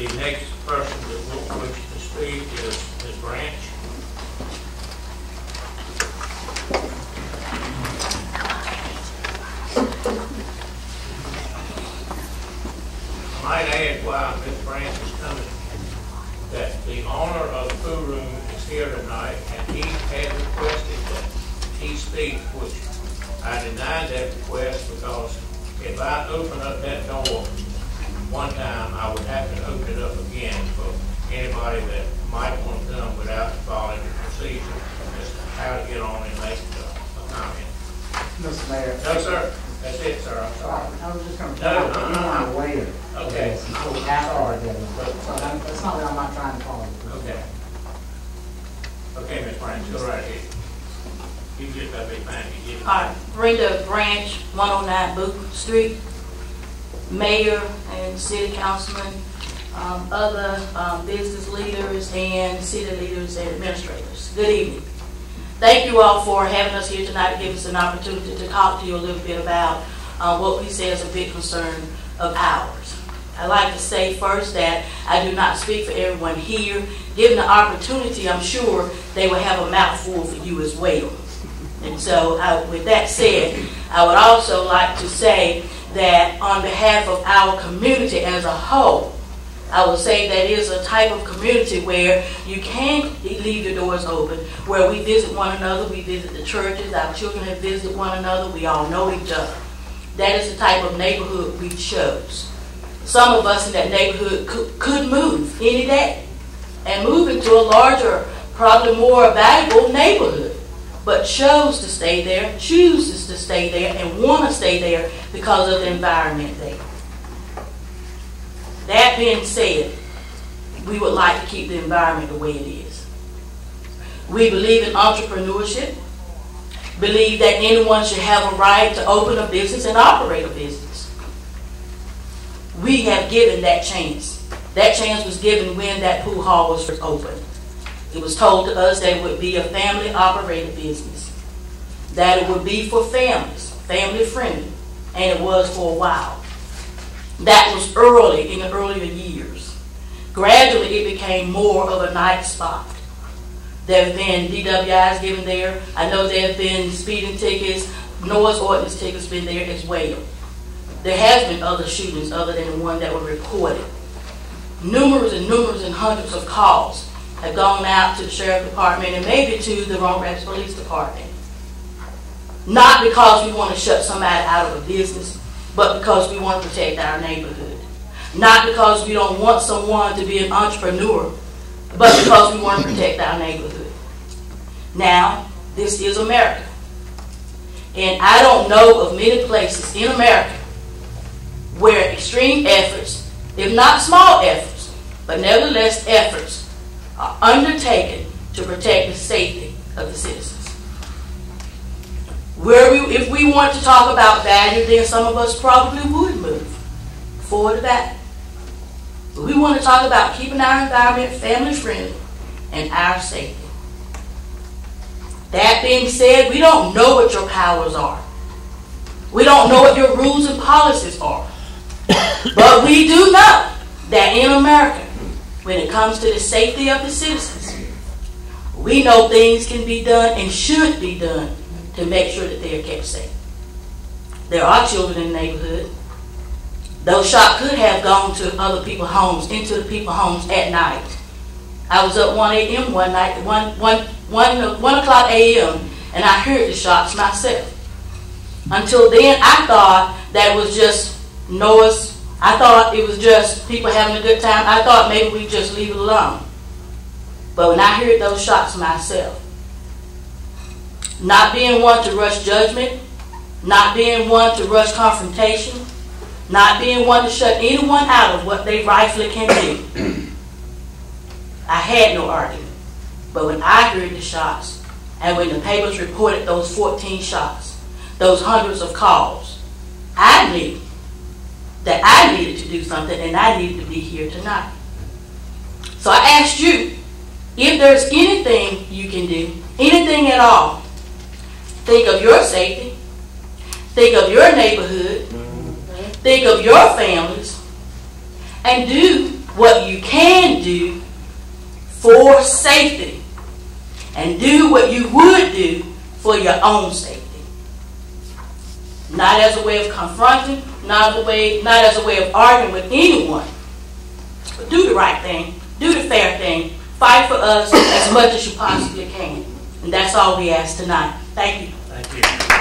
The next person that will wish to speak is Ms. Branch. I might add while Ms. Branch is coming that the owner of the food room is here tonight, and he had requested that he speak, which I denied that request because if I open up that door one time, I would have to open it up again for anybody that might want to come without following the procedure as to how to get on and make a comment. Mr. Mayor. No, sir. That's it, sir. I'm sorry. I was just going to No, later. Okay. So it's not that I'm not trying to follow you. Okay. Okay, Ms. Branch, go right ahead. You get that big fan. You get it. All right, Brenda Branch, 109 Booth Street. Mayor and city councilmen, other business leaders, and city leaders and administrators. Good evening. Thank you all for having us here tonight to give us an opportunity to talk to you a little bit about what we say is a big concern of ours. I'd like to say first that I do not speak for everyone here. Given the opportunity, I'm sure they will have a mouthful for you as well. And so with that said, I would also like to say that on behalf of our community as a whole, I would say that it is a type of community where you can leave your doors open, where we visit one another, we visit the churches, our children have visited one another, we all know each other. That is the type of neighborhood we chose. Some of us in that neighborhood could move any day and move into a larger, probably more valuable neighborhood, but chose to stay there, chooses to stay there, and want to stay there because of the environment there. That being said, we would like to keep the environment the way it is. We believe in entrepreneurship, believe that anyone should have a right to open a business and operate a business. We have given that chance. That chance was given when that pool hall was opened. It was told to us that it would be a family-operated business, that it would be for families, family-friendly, and it was for a while. That was early, in the earlier years. Gradually, it became more of a night spot. There have been DWIs given there. I know there have been speeding tickets, noise ordinance tickets been there as well. There has been other shootings other than the one that were reported. Numerous and hundreds of calls have gone out to the sheriff department and maybe to the Roanoke Police Department. Not because we want to shut somebody out of a business, but because we want to protect our neighborhood. Not because we don't want someone to be an entrepreneur, but because we want to protect our neighborhood. Now, this is America. And I don't know of many places in America where extreme efforts, if not small efforts, but nevertheless efforts, are undertaken to protect the safety of the citizens. If we want to talk about value, then some of us probably would move forward to that. But we want to talk about keeping our environment family-friendly and our safety. That being said, we don't know what your powers are. We don't know what your rules and policies are. But we do know that in America, when it comes to the safety of the citizens, we know things can be done and should be done to make sure that they are kept safe. There are children in the neighborhood. Those shots could have gone to other people's homes, into the people's homes at night. I was up 1 a.m. one night, 1 o'clock a.m., and I heard the shots myself. Until then, I thought that it was just noise. I thought it was just people having a good time. I thought maybe we'd just leave it alone. But when I heard those shots myself, not being one to rush judgment, not being one to rush confrontation, not being one to shut anyone out of what they rightfully can do, I had no argument. But when I heard the shots, and when the papers reported those 14 shots, those hundreds of calls, I knew that I needed to do something, and I needed to be here tonight. So I asked you, if there's anything you can do, anything at all, think of your safety, think of your neighborhood, think of your families, and do what you can do for safety, and do what you would do for your own safety. Not as a way of confronting, not as a way of arguing with anyone, but do the right thing, do the fair thing, fight for us as much as you possibly can. And that's all we ask tonight. Thank you. Thank you.